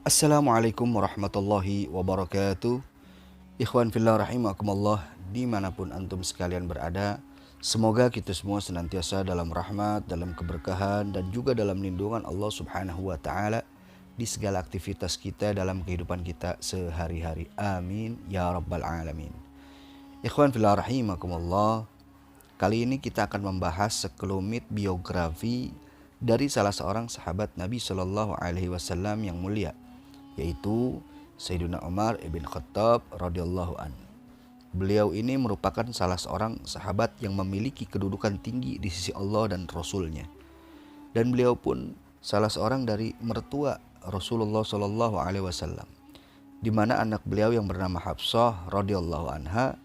Assalamualaikum warahmatullahi wabarakatuh. Ikhwan fillah rahimakumullah, dimanapun antum sekalian berada, semoga kita semua senantiasa dalam rahmat, dalam keberkahan, dan juga dalam lindungan Allah subhanahu wa ta'ala di segala aktivitas kita dalam kehidupan kita sehari-hari. Amin ya rabbal alamin. Ikhwan fillah rahimakumullah, kali ini kita akan membahas sekelumit biografi dari salah seorang sahabat Nabi Shallallahu Alaihi Wasallam yang mulia, yaitu Sayyidina Umar ibn Khattab radhiyallahu an. Beliau ini merupakan salah seorang sahabat yang memiliki kedudukan tinggi di sisi Allah dan Rasulnya. Dan beliau pun salah seorang dari mertua Rasulullah Shallallahu Alaihi Wasallam, di mana anak beliau yang bernama Hafsah radhiyallahu anha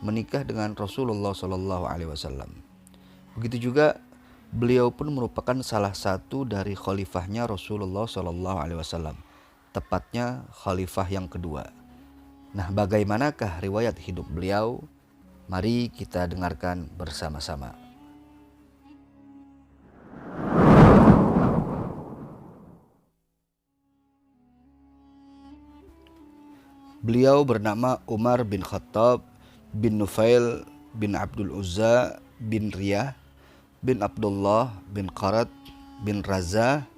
menikah dengan Rasulullah Shallallahu Alaihi Wasallam. Begitu juga beliau pun merupakan salah satu dari khalifahnya Rasulullah Shallallahu Alaihi Wasallam, tepatnya khalifah yang kedua. Nah, bagaimanakah riwayat hidup beliau? Mari kita dengarkan bersama-sama. Beliau bernama Umar bin Khattab bin Nufail bin Abdul Uzza bin Riyah bin Abdullah bin Qarat bin Raza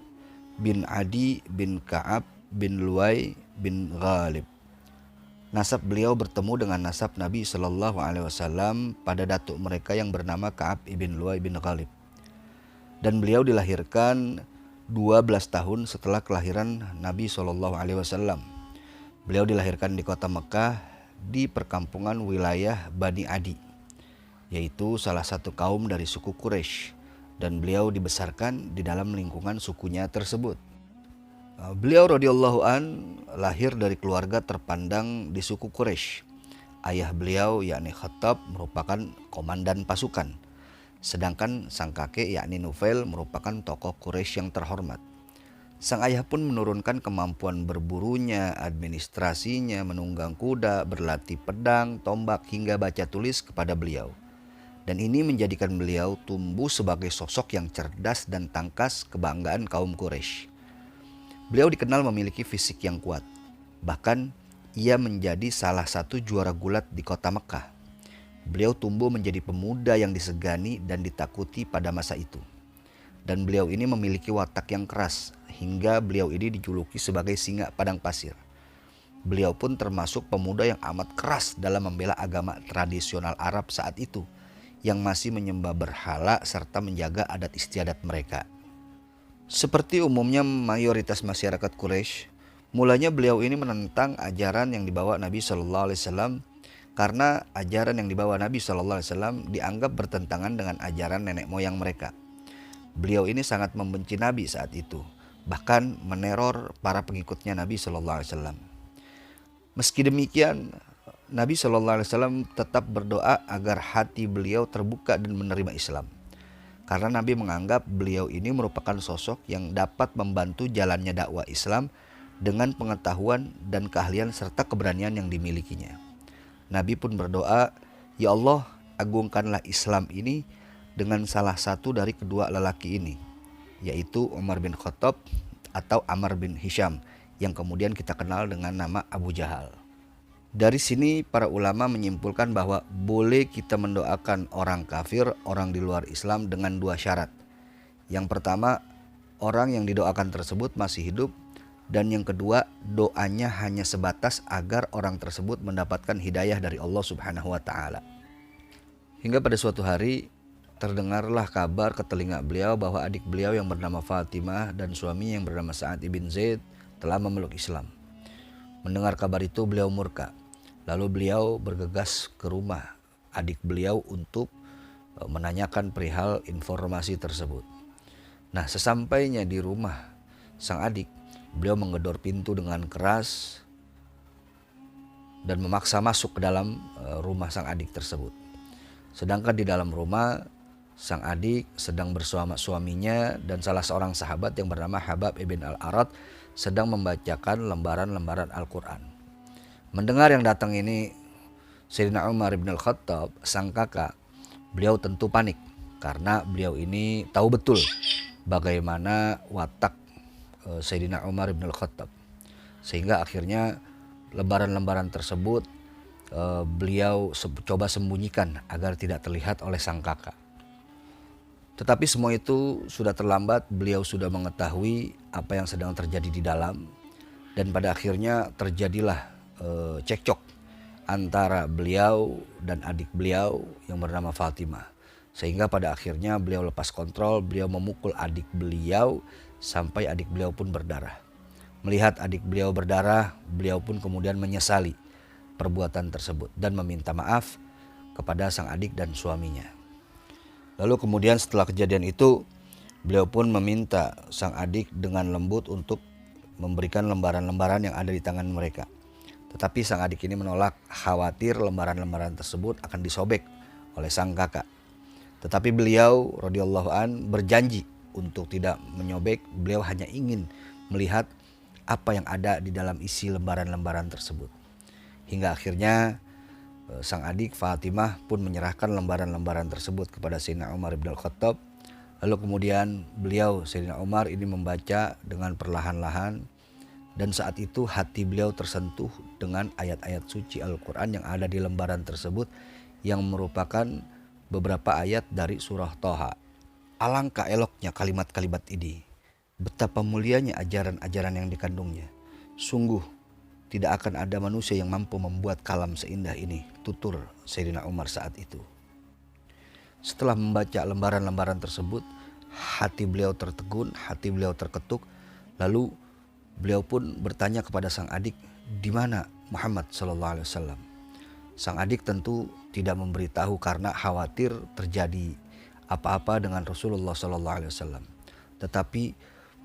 bin Adi bin Ka'ab bin Luwai bin Ghalib. Nasab beliau bertemu dengan nasab Nabi Shallallahu Alaihi Wasallam pada datuk mereka yang bernama Ka'ab ibn Luwai bin Ghalib. Dan beliau dilahirkan 12 tahun setelah kelahiran Nabi Shallallahu Alaihi Wasallam. Beliau dilahirkan di kota Mekah di perkampungan wilayah Bani Adi, yaitu salah satu kaum dari suku Quraisy, dan beliau dibesarkan di dalam lingkungan sukunya tersebut. Beliau radhiyallahu an lahir dari keluarga terpandang di suku Quraisy. Ayah beliau yakni Khattab merupakan komandan pasukan, sedangkan sang kakek yakni Nufail merupakan tokoh Quraisy yang terhormat. Sang ayah pun menurunkan kemampuan berburunya, administrasinya, menunggang kuda, berlatih pedang, tombak hingga baca tulis kepada beliau. Dan ini menjadikan beliau tumbuh sebagai sosok yang cerdas dan tangkas kebanggaan kaum Quraisy. Beliau dikenal memiliki fisik yang kuat. Bahkan ia menjadi salah satu juara gulat di kota Mekah. Beliau tumbuh menjadi pemuda yang disegani dan ditakuti pada masa itu. Dan beliau ini memiliki watak yang keras, hingga beliau ini dijuluki sebagai singa padang pasir. Beliau pun termasuk pemuda yang amat keras dalam membela agama tradisional Arab saat itu, yang masih menyembah berhala serta menjaga adat istiadat mereka. Seperti umumnya mayoritas masyarakat Quraisy, mulanya beliau ini menentang ajaran yang dibawa Nabi Shallallahu Alaihi Wasallam, karena ajaran yang dibawa Nabi Shallallahu Alaihi Wasallam dianggap bertentangan dengan ajaran nenek moyang mereka. Beliau ini sangat membenci Nabi saat itu, bahkan meneror para pengikutnya Nabi Shallallahu Alaihi Wasallam. Meski demikian, Nabi Shallallahu Alaihi Wasallam tetap berdoa agar hati beliau terbuka dan menerima Islam. Karena Nabi menganggap beliau ini merupakan sosok yang dapat membantu jalannya dakwah Islam dengan pengetahuan dan keahlian serta keberanian yang dimilikinya. Nabi pun berdoa, "Ya Allah, agungkanlah Islam ini dengan salah satu dari kedua lelaki ini, yaitu Umar bin Khattab atau Amr bin Hisham, yang kemudian kita kenal dengan nama Abu Jahal." Dari sini para ulama menyimpulkan bahwa boleh kita mendoakan orang kafir, orang di luar Islam dengan dua syarat. Yang pertama, orang yang didoakan tersebut masih hidup, dan yang kedua, doanya hanya sebatas agar orang tersebut mendapatkan hidayah dari Allah Subhanahu wa taala. Hingga pada suatu hari terdengarlah kabar ke telinga beliau bahwa adik beliau yang bernama Fatimah dan suami yang bernama Sa'ad ibn Zaid telah memeluk Islam. Mendengar kabar itu beliau murka. Lalu beliau bergegas ke rumah adik beliau untuk menanyakan perihal informasi tersebut. Nah, sesampainya di rumah sang adik, beliau menggedor pintu dengan keras dan memaksa masuk ke dalam rumah sang adik tersebut. Sedangkan di dalam rumah, sang adik sedang bersama suaminya dan salah seorang sahabat yang bernama Habab ibn al-Arad sedang membacakan lembaran-lembaran Al-Quran. Mendengar yang datang ini Sayyidina Umar ibn al-Khattab, sang kakak, beliau tentu panik karena beliau ini tahu betul bagaimana watak Sayyidina Umar ibn al-Khattab. Sehingga akhirnya lembaran-lembaran tersebut beliau coba sembunyikan agar tidak terlihat oleh sang kakak. Tetapi semua itu sudah terlambat, beliau sudah mengetahui apa yang sedang terjadi di dalam, dan pada akhirnya terjadilah cekcok antara beliau dan adik beliau yang bernama Fatimah. Sehingga pada akhirnya beliau lepas kontrol, beliau memukul adik beliau sampai adik beliau pun berdarah. Melihat adik beliau berdarah, beliau pun kemudian menyesali perbuatan tersebut dan meminta maaf kepada sang adik dan suaminya. Lalu kemudian setelah kejadian itu, beliau pun meminta sang adik dengan lembut untuk memberikan lembaran-lembaran yang ada di tangan mereka. Tetapi sang adik ini menolak, khawatir lembaran-lembaran tersebut akan disobek oleh sang kakak. Tetapi beliau radhiyallahu an berjanji untuk tidak menyobek, beliau hanya ingin melihat apa yang ada di dalam isi lembaran-lembaran tersebut. Hingga akhirnya sang adik Fatimah pun menyerahkan lembaran-lembaran tersebut kepada Sayyidina Umar bin Al-Khattab. Lalu kemudian beliau Sayyidina Umar ini membaca dengan perlahan-lahan, dan saat itu hati beliau tersentuh dengan ayat-ayat suci Al-Quran yang ada di lembaran tersebut, yang merupakan beberapa ayat dari surah Thaha. Alangkah eloknya kalimat-kalimat ini, betapa mulianya ajaran-ajaran yang dikandungnya. Sungguh tidak akan ada manusia yang mampu membuat kalam seindah ini, tutur Sayyidina Umar saat itu. Setelah membaca lembaran-lembaran tersebut, hati beliau tertegun, hati beliau terketuk. Lalu beliau pun bertanya kepada sang adik, di mana Muhammad sallallahu alaihi wasallam? Sang adik tentu tidak memberitahu karena khawatir terjadi apa-apa dengan Rasulullah sallallahu alaihi wasallam. Tetapi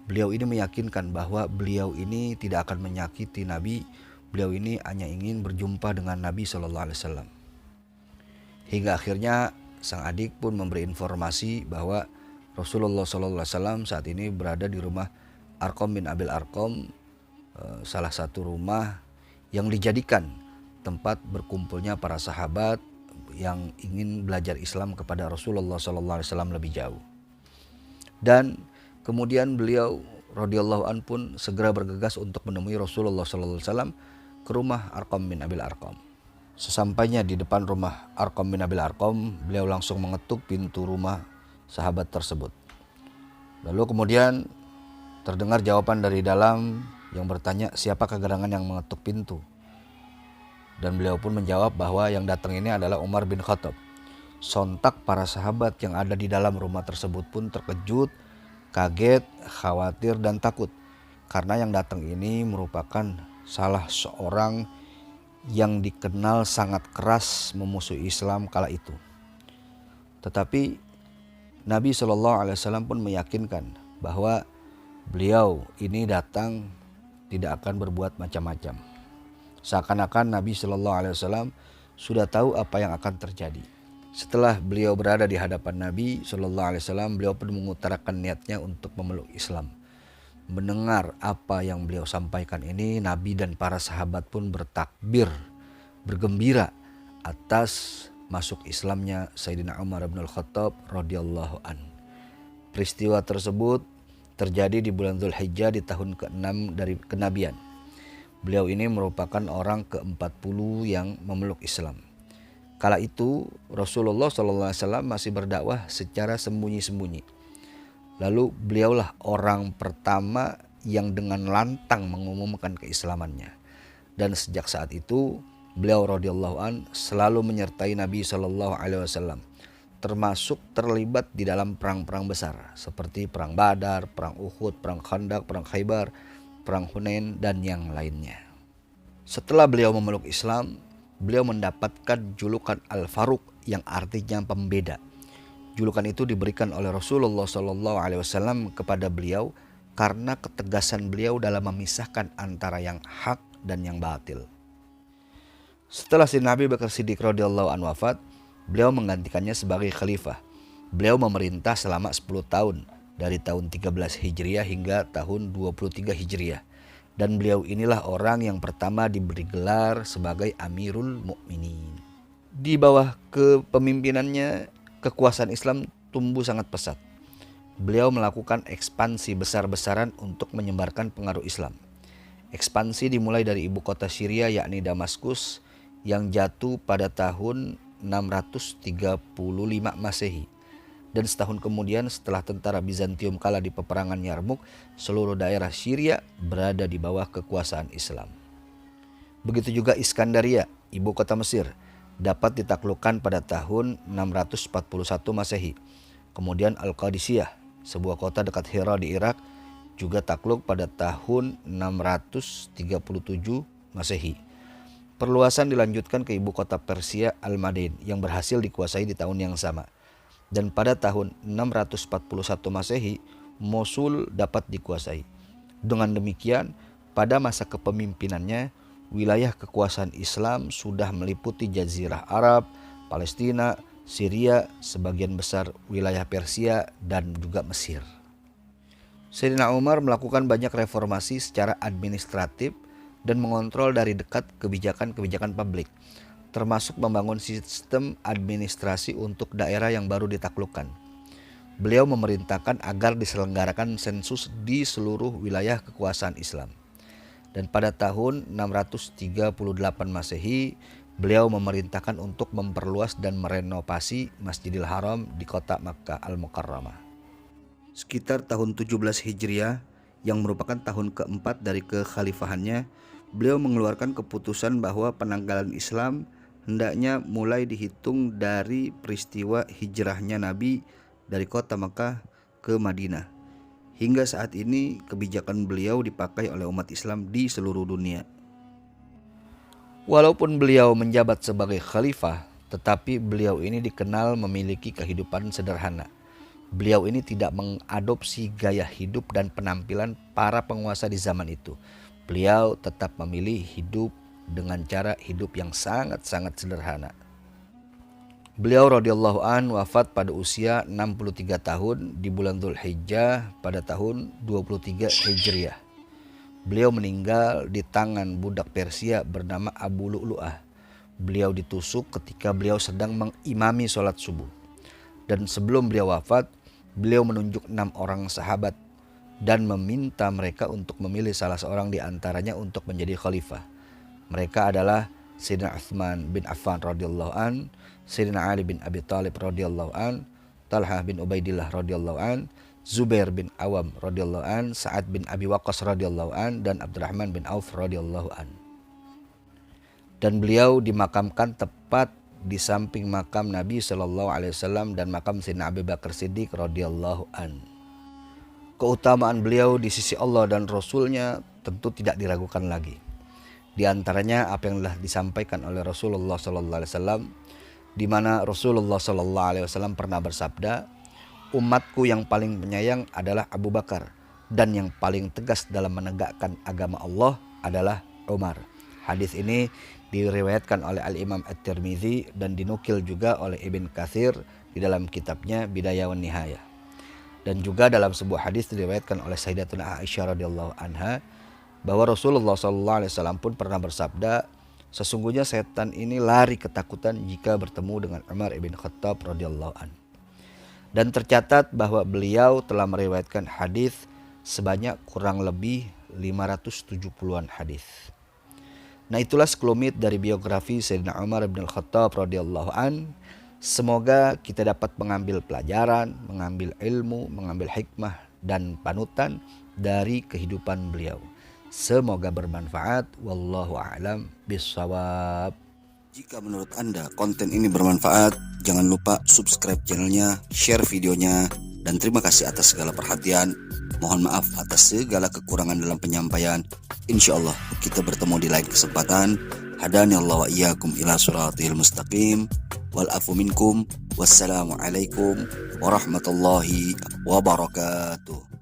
beliau ini meyakinkan bahwa beliau ini tidak akan menyakiti Nabi. Beliau ini hanya ingin berjumpa dengan Nabi sallallahu alaihi wasallam. Hingga akhirnya sang adik pun memberi informasi bahwa Rasulullah sallallahu alaihi wasallam saat ini berada di rumah Arqam bin Abil Arqam, salah satu rumah yang dijadikan tempat berkumpulnya para sahabat yang ingin belajar Islam kepada Rasulullah sallallahu alaihi wasallam lebih jauh. Dan kemudian beliau radhiyallahu an pun segera bergegas untuk menemui Rasulullah sallallahu alaihi wasallam ke rumah Arqam bin Abil Arqam. Sesampainya di depan rumah Arqam bin Abil Arqam, beliau langsung mengetuk pintu rumah sahabat tersebut. Lalu kemudian terdengar jawaban dari dalam yang bertanya, siapakah gerangan yang mengetuk pintu? Dan beliau pun menjawab bahwa yang datang ini adalah Umar bin Khattab. Sontak para sahabat yang ada di dalam rumah tersebut pun terkejut, kaget, khawatir, dan takut. Karena yang datang ini merupakan salah seorang yang dikenal sangat keras memusuhi Islam kala itu. Tetapi Nabi SAW pun meyakinkan bahwa beliau ini datang tidak akan berbuat macam-macam. Seakan-akan Nabi SAW sudah tahu apa yang akan terjadi. Setelah beliau berada di hadapan Nabi SAW, beliau pun mengutarakan niatnya untuk memeluk Islam. Mendengar apa yang beliau sampaikan ini, Nabi dan para sahabat pun bertakbir, bergembira atas masuk Islamnya Sayyidina Umar bin Al-Khattab radhiyallahu an. Peristiwa tersebut terjadi di bulan Dzulhijjah di tahun ke-6 dari kenabian. Beliau ini merupakan orang ke-40 yang memeluk Islam. Kala itu Rasulullah SAW masih berdakwah secara sembunyi-sembunyi. Lalu beliaulah orang pertama yang dengan lantang mengumumkan keislamannya. Dan sejak saat itu beliau radhiyallahu an selalu menyertai Nabi SAW, termasuk terlibat di dalam perang-perang besar seperti perang Badar, perang Uhud, perang Khandaq, perang Khaybar, perang Hunain, dan yang lainnya. Setelah beliau memeluk Islam, beliau mendapatkan julukan Al-Faruq yang artinya pembeda. Julukan itu diberikan oleh Rasulullah SAW kepada beliau karena ketegasan beliau dalam memisahkan antara yang hak dan yang batil. Setelah si Nabi Bakar Siddiq radhiyallahu anhu wafat, beliau menggantikannya sebagai khalifah. Beliau memerintah selama 10 tahun dari tahun 13 Hijriah hingga tahun 23 Hijriah. Dan beliau inilah orang yang pertama diberi gelar sebagai Amirul Mukminin. Di bawah kepemimpinannya, kekuasaan Islam tumbuh sangat pesat. Beliau melakukan ekspansi besar-besaran untuk menyebarkan pengaruh Islam. Ekspansi dimulai dari ibu kota Syria yakni Damaskus yang jatuh pada tahun 635 Masehi. Dan setahun kemudian setelah tentara Bizantium kalah di peperangan Yarmuk, seluruh daerah Syria berada di bawah kekuasaan Islam. Begitu juga Iskandaria, ibu kota Mesir, dapat ditaklukkan pada tahun 641 Masehi. Kemudian Al-Qadisiyah, sebuah kota dekat Hira di Irak, juga takluk pada tahun 637 Masehi. Perluasan dilanjutkan ke ibu kota Persia Al-Madain yang berhasil dikuasai di tahun yang sama. Dan pada tahun 641 Masehi, Mosul dapat dikuasai. Dengan demikian, pada masa kepemimpinannya, wilayah kekuasaan Islam sudah meliputi Jazirah Arab, Palestina, Syria, sebagian besar wilayah Persia, dan juga Mesir. Sayyidina Umar melakukan banyak reformasi secara administratif dan mengontrol dari dekat kebijakan-kebijakan publik, termasuk membangun sistem administrasi untuk daerah yang baru ditaklukkan. Beliau memerintahkan agar diselenggarakan sensus di seluruh wilayah kekuasaan Islam. Dan pada tahun 638 Masehi, beliau memerintahkan untuk memperluas dan merenovasi Masjidil Haram di kota Makkah Al-Mukarramah. Sekitar tahun 17 Hijriah, yang merupakan tahun keempat dari kekhalifahannya, beliau mengeluarkan keputusan bahwa penanggalan Islam hendaknya mulai dihitung dari peristiwa hijrahnya Nabi dari kota Makkah ke Madinah. Hingga saat ini kebijakan beliau dipakai oleh umat Islam di seluruh dunia. Walaupun beliau menjabat sebagai khalifah, tetapi beliau ini dikenal memiliki kehidupan sederhana. Beliau ini tidak mengadopsi gaya hidup dan penampilan para penguasa di zaman itu. Beliau tetap memilih hidup dengan cara hidup yang sangat-sangat sederhana. Beliau radhiyallahu an wafat pada usia 63 tahun di bulan Dzulhijjah pada tahun 23 Hijriah. Beliau meninggal di tangan budak Persia bernama Abu Lu'lu'ah. Beliau ditusuk ketika beliau sedang mengimami sholat subuh. Dan sebelum beliau wafat, beliau menunjuk 6 orang sahabat dan meminta mereka untuk memilih salah seorang di antaranya untuk menjadi khalifah. Mereka adalah Sayyidina Utsman bin Affan radhiyallahu an, Sayyidina Ali bin Abi Thalib radhiyallahu an, Talhah bin Ubaidillah radhiyallahu an, Zubair bin Awam radhiyallahu an, Sa'ad bin Abi Waqqas radhiyallahu an, dan Abdurrahman bin Auf radhiyallahu an. Dan beliau dimakamkan tepat di samping makam Nabi sallallahu alaihi wasallam dan makam Sayyidina Abu Bakar Siddiq radhiyallahu an. Keutamaan beliau di sisi Allah dan Rasulnya tentu tidak diragukan lagi. Di antaranya apa yang telah disampaikan oleh Rasulullah sallallahu alaihi wasallam, di mana Rasulullah sallallahu alaihi wasallam pernah bersabda, "Umatku yang paling penyayang adalah Abu Bakar dan yang paling tegas dalam menegakkan agama Allah adalah Umar." Hadis ini diriwayatkan oleh Al-Imam At-Tirmizi dan dinukil juga oleh Ibn Katsir di dalam kitabnya Bidayah wan Nihayah. Dan juga dalam sebuah hadis diriwayatkan oleh Sayyidatuna Aisyah radhiyallahu anha bahwa Rasulullah SAW pun pernah bersabda, sesungguhnya setan ini lari ketakutan jika bertemu dengan Umar ibn Khattab radhiyallahu an. Dan tercatat bahwa beliau telah meriwayatkan hadis sebanyak kurang lebih 570-an hadis. Nah, itulah sekelumit dari biografi Sayyidina Umar ibn Khattab radhiyallahu an. Semoga kita dapat mengambil pelajaran, mengambil ilmu, mengambil hikmah dan panutan dari kehidupan beliau. Semoga bermanfaat. Wallahu a'lam bishawab. Jika menurut Anda konten ini bermanfaat, jangan lupa subscribe channelnya, share videonya, dan terima kasih atas segala perhatian. Mohon maaf atas segala kekurangan dalam penyampaian. Insyaallah kita bertemu di lain kesempatan. Hadani Allah wa iyyakum ila siratil mustaqim. Wal afu minkum. Wassalamualaikum warahmatullahi wabarakatuh.